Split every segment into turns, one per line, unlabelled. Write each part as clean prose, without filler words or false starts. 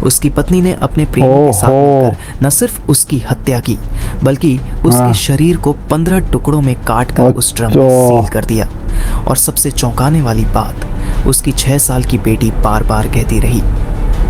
उसकी पत्नी ने अपने प्रेमी के साथ मिलकर न सिर्फ उसकी हत्या की बल्कि उसके शरीर को 15 टुकड़ों में काटकर उस ड्रम में सील कर दिया। और सबसे चौंकाने वाली बात, उसकी 6 साल की बेटी बार बार कहती रही,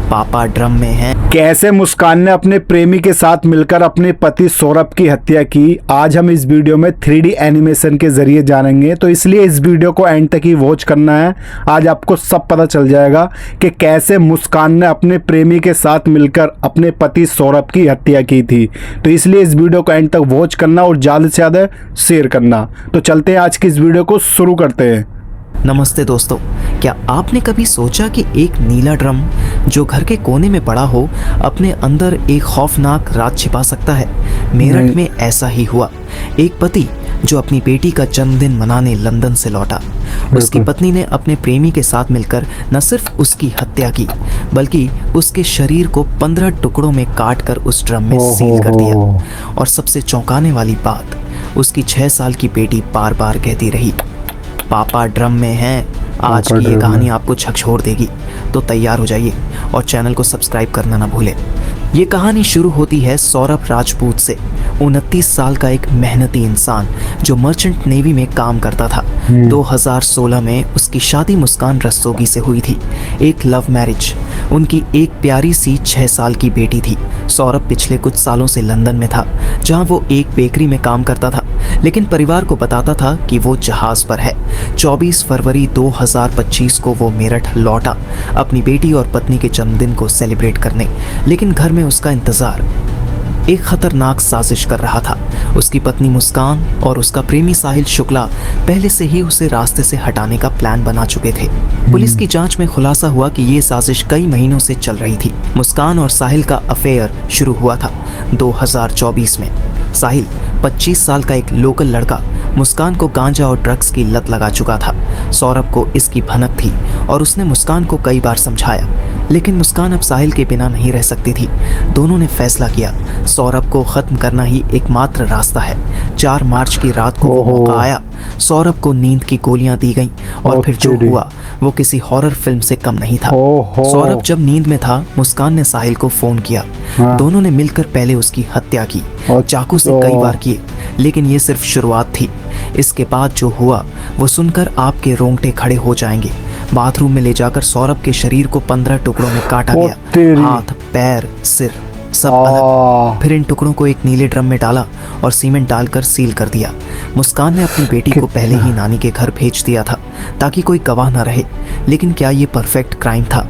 पापा ड्रम में हैं।
कैसे मुस्कान ने अपने प्रेमी के साथ मिलकर अपने पति सौरभ की हत्या की, आज हम इस वीडियो में 3D एनिमेशन के जरिए जानेंगे। तो इसलिए इस वीडियो को एंड तक ही वॉच करना है। आज आपको सब पता चल जाएगा कि कैसे मुस्कान ने अपने प्रेमी के साथ मिलकर अपने पति सौरभ की हत्या की थी। तो इसलिए इस वीडियो को एंड तक वॉच करना और ज़्यादा से ज़्यादा शेयर करना। तो चलते हैं, आज की इस वीडियो को शुरू करते हैं।
नमस्ते दोस्तों, क्या आपने कभी सोचा कि एक नीला ड्रम जो घर के कोने में पड़ा हो अपने अंदर एक खौफनाक राज छिपा सकता है? मेरठ में ऐसा ही हुआ। एक पति जो अपनी बेटी का जन्मदिन मनाने लंदन से लौटा, उसकी पत्नी ने अपने प्रेमी के साथ मिलकर न सिर्फ उसकी हत्या की बल्कि उसके शरीर को 15 टुकड़ों में काटकर उस ड्रम में सील कर दिया। और सबसे चौंकाने वाली बात, उसकी 6 साल की बेटी बार बार कहती रही, पापा ड्रम में हैं। आज की ये कहानी आपको झकझोर देगी, तो तैयार हो जाइए और चैनल को सब्सक्राइब करना ना भूलें। ये कहानी शुरू होती है सौरभ राजपूत से। 29 साल का एक मेहनती इंसान जो मर्चेंट नेवी में काम करता था। 2016 में उसकी शादी मुस्कान रस्तोगी से हुई थी, एक लव मैरिज। उनकी एक प्यारी सी 6 साल की बेटी थी। सौरभ पिछले कुछ सालों से लंदन में था, जहां वो एक बेकरी में काम करता था, लेकिन परिवार को बताता था कि वो जहाज पर है। 24 फरवरी 2025 को वो मेरठ लौटा अपनी बेटी और पत्नी के जन्मदिन को सेलिब्रेट करने, लेकिन घर में उसका इंतजार एक खतरनाक साजिश कर रहा था। उसकी पत्नी मुस्कान और उसका प्रेमी साहिल शुक्ला पहले से ही उसे रास्ते से हटाने का प्लान बना चुके थे। पुलिस की जांच में खुलासा हुआ कि ये साजिश कई महीनों से चल रही थी। मुस्कान और साहिल का अफेयर शुरू हुआ था 2024 में। साहिल 25 साल का एक लोकल लड़का मुस्कान को गांजा और ड्रग्स की लत लगा चुका था। सौरभ को इसकी भनक थी और उसने मुस्कान को कई बार समझाया, लेकिन मुस्कान अब साहिल के बिना नहीं रह सकती थी। दोनों ने फैसला किया, सौरभ को खत्म करना ही एकमात्र रास्ता है। 4 मार्च की रात को वो मौका आया। सौरभ को नींद की गोलियां दी गईं और फिर जो हुआ वो किसी हॉरर फिल्म से कम नहीं था। सौरभ जब नींद में था, मुस्कान ने साहिल को फोन किया। दोनों ने मिलकर पहले उसकी हत्या की, चाकू से कई बार किए, लेकिन ये सिर्फ शुरुआत थी। इसके बाद जो हुआ वो सुनकर आपके रोंगटे खड़े हो जाएंगे। बाथरूम में ले जाकर सौरभ के शरीर को 15 टुकड़ों में काटा गया, हाथ, पैर, सिर सब अलग। फिर इन टुकड़ों को एक नीले ड्रम में डाला और सीमेंट डालकर सील कर दिया। मुस्कान ने अपनी बेटी को पहले ही नानी के घर भेज दिया था ताकि कोई गवाह न रहे। लेकिन क्या ये परफेक्ट क्राइम था?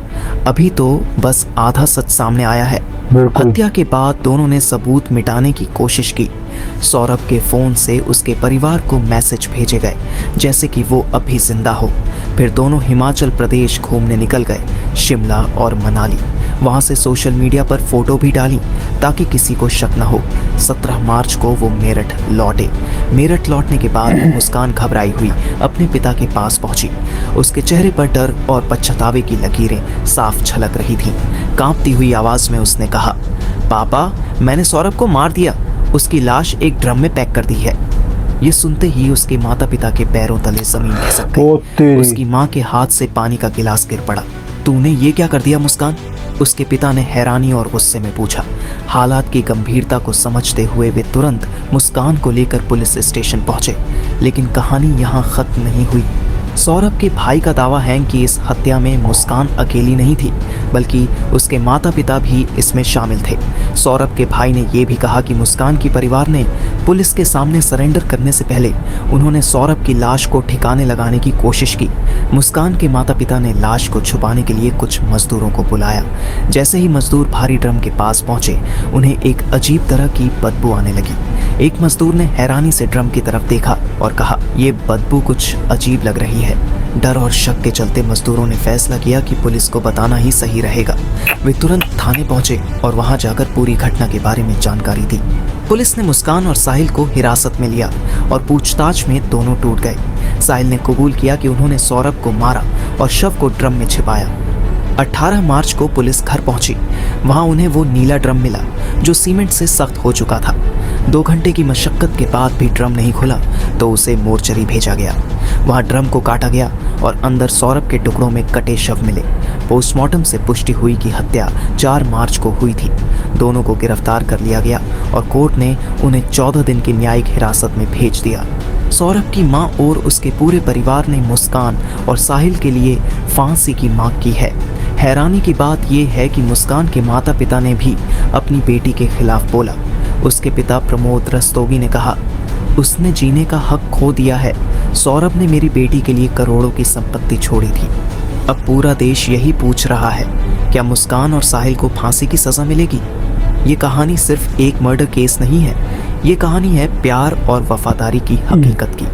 अभी तो बस आधा सच सामने आया है। हत्या के बाद दोनों ने सबूत मिटाने की कोशिश की। सौरभ के फोन से उसके परिवार को मैसेज भेजे गए जैसे कि वो अभी जिंदा हो। फिर दोनों हिमाचल प्रदेश घूमने निकल गए, शिमला और मनाली। वहां से सोशल मीडिया पर फोटो भी डाली ताकि किसी को शक न हो। 17 मार्च को वो मेरठ लौटे। मेरठ लौटने के बाद मुस्कान घबराई हुई अपने पिता के पास पहुंची। उसके चेहरे पर डर और पछतावे की लकीरें साफ झलक रही थीं। कांपती हुई आवाज में उसने कहा, पापा मैंने सौरभ को मार दिया, उसकी लाश एक ड्रम में पैक कर दी है। ये सुनते ही उसके माता पिता के पैरों तले जमीन खिसक गई। उसकी माँ के हाथ से पानी का गिलास गिर पड़ा। तूने ये क्या कर दिया मुस्कान? उसके पिता ने हैरानी और गुस्से में पूछा। हालात की गंभीरता को समझते हुए वे तुरंत मुस्कान को लेकर पुलिस स्टेशन पहुंचे। लेकिन कहानी यहाँ खत्म नहीं हुई। सौरभ के भाई का दावा है कि इस हत्या में मुस्कान अकेली नहीं थी, बल्कि उसके माता पिता भी इसमें शामिल थे। सौरभ के भाई ने यह भी कहा कि मुस्कान की परिवार ने पुलिस के सामने सरेंडर करने से पहले उन्होंने सौरभ की लाश को ठिकाने लगाने की कोशिश की। मुस्कान के माता पिता ने लाश को छुपाने के लिए कुछ मजदूरों को बुलाया। जैसे ही मजदूर भारी ड्रम के पास पहुंचे, उन्हें एक अजीब तरह की बदबू आने लगी। एक मजदूर ने हैरानी से ड्रम की तरफ देखा और कहा, ये बदबू कुछ अजीब लग रही है। डर और शक के चलते मजदूरों ने फैसला किया कि पुलिस को बताना ही सही रहेगा। वे तुरंत थाने पहुंचे और वहां जाकर पूरी घटना के बारे में जानकारी दी। पुलिस ने मुस्कान और साहिल को हिरासत में लिया और पूछताछ में दोनों टूट गए। साहिल ने कबूल किया कि उन्होंने सौरभ को मारा और शव को ड्रम में छिपाया। 18 मार्च को पुलिस घर पहुंची। वहां उन्हें वो नीला ड्रम मिला जो सीमेंट से सख्त हो चुका था। 2 घंटे की मशक्कत के बाद भी ड्रम नहीं खुला तो उसे मोर्चरी भेजा गया। वहां ड्रम को काटा गया और अंदर सौरभ के टुकड़ों में कटे शव मिले। पोस्टमार्टम से पुष्टि हुई कि हत्या 4 मार्च को हुई थी। दोनों को गिरफ्तार कर लिया गया और कोर्ट ने उन्हें 14 दिन की न्यायिक हिरासत में भेज दिया। सौरभ की मां और उसके पूरे परिवार ने मुस्कान और साहिल के लिए फांसी की मांग की है। हैरानी की बात यह है कि मुस्कान के माता पिता ने भी अपनी बेटी के खिलाफ बोला। उसके पिता प्रमोद रस्तोगी ने कहा, उसने जीने का हक खो दिया है। सौरभ ने मेरी बेटी के लिए करोड़ों की संपत्ति छोड़ी थी। अब पूरा देश यही पूछ रहा है, क्या मुस्कान और साहिल को फांसी की सजा मिलेगी? ये कहानी सिर्फ एक मर्डर केस नहीं है, ये कहानी है प्यार और वफादारी की हकीकत की।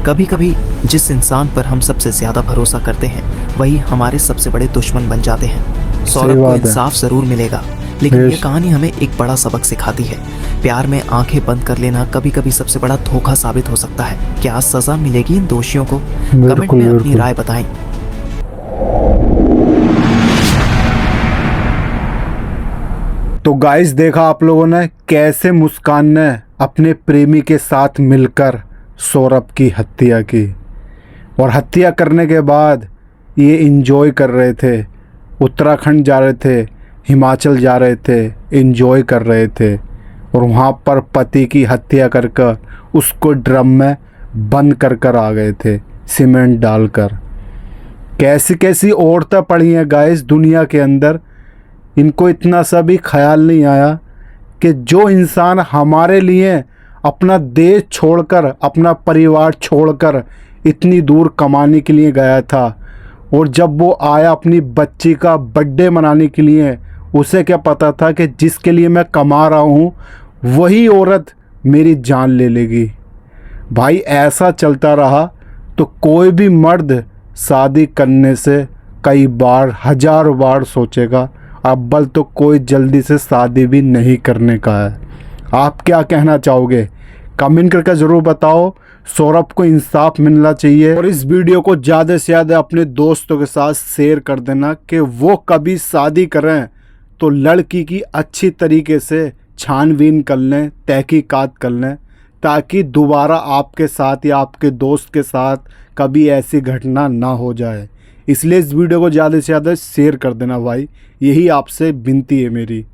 कभी कभी जिस इंसान पर हम सबसे ज्यादा भरोसा करते हैं वही हमारे सबसे बड़े दुश्मन बन जाते हैं। सौरभ को इंसाफ जरूर मिलेगा, लेकिन ये कहानी हमें एक बड़ा सबक सिखाती है। प्यार में आंखें बंद कर लेना कभी कभी सबसे बड़ा धोखा साबित हो सकता है। क्या सजा मिलेगी इन दोषियों को? कमेंट में अपनी राय बताएं।
तो गाइस, देखा आप लोगों ने कैसे मुस्कान ने अपने प्रेमी के साथ मिलकर सौरभ की हत्या की, और हत्या करने के बाद ये एंजॉय कर रहे थे। उत्तराखंड जा रहे थे, हिमाचल जा रहे थे, एंजॉय कर रहे थे, और वहाँ पर पति की हत्या कर कर उसको ड्रम में बंद कर कर आ गए थे, सीमेंट डालकर। कैसी कैसी औरतें पड़ी हैं गाइस दुनिया के अंदर। इनको इतना सा भी ख्याल नहीं आया कि जो इंसान हमारे लिए अपना देश छोड़कर, अपना परिवार छोड़कर इतनी दूर कमाने के लिए गया था, और जब वो आया अपनी बच्ची का बर्थडे मनाने के लिए, उसे क्या पता था कि जिसके लिए मैं कमा रहा हूँ वही औरत मेरी जान ले लेगी। भाई ऐसा चलता रहा तो कोई भी मर्द शादी करने से कई बार, 1000 बार सोचेगा। अव्वल तो कोई जल्दी से शादी भी नहीं करने का है। आप क्या कहना चाहोगे? कमेंट करके ज़रूर बताओ। सौरभ को इंसाफ मिलना चाहिए, और इस वीडियो को ज़्यादा से ज़्यादा अपने दोस्तों के साथ शेयर कर देना कि वो कभी शादी करें तो लड़की की अच्छी तरीके से छानबीन कर लें, तहकीकात कर लें, ताकि दोबारा आपके साथ या आपके दोस्त के साथ कभी ऐसी घटना ना हो जाए। इसलिए इस वीडियो को ज़्यादा से ज़्यादा शेयर कर देना भाई, यही आपसे विनती है मेरी।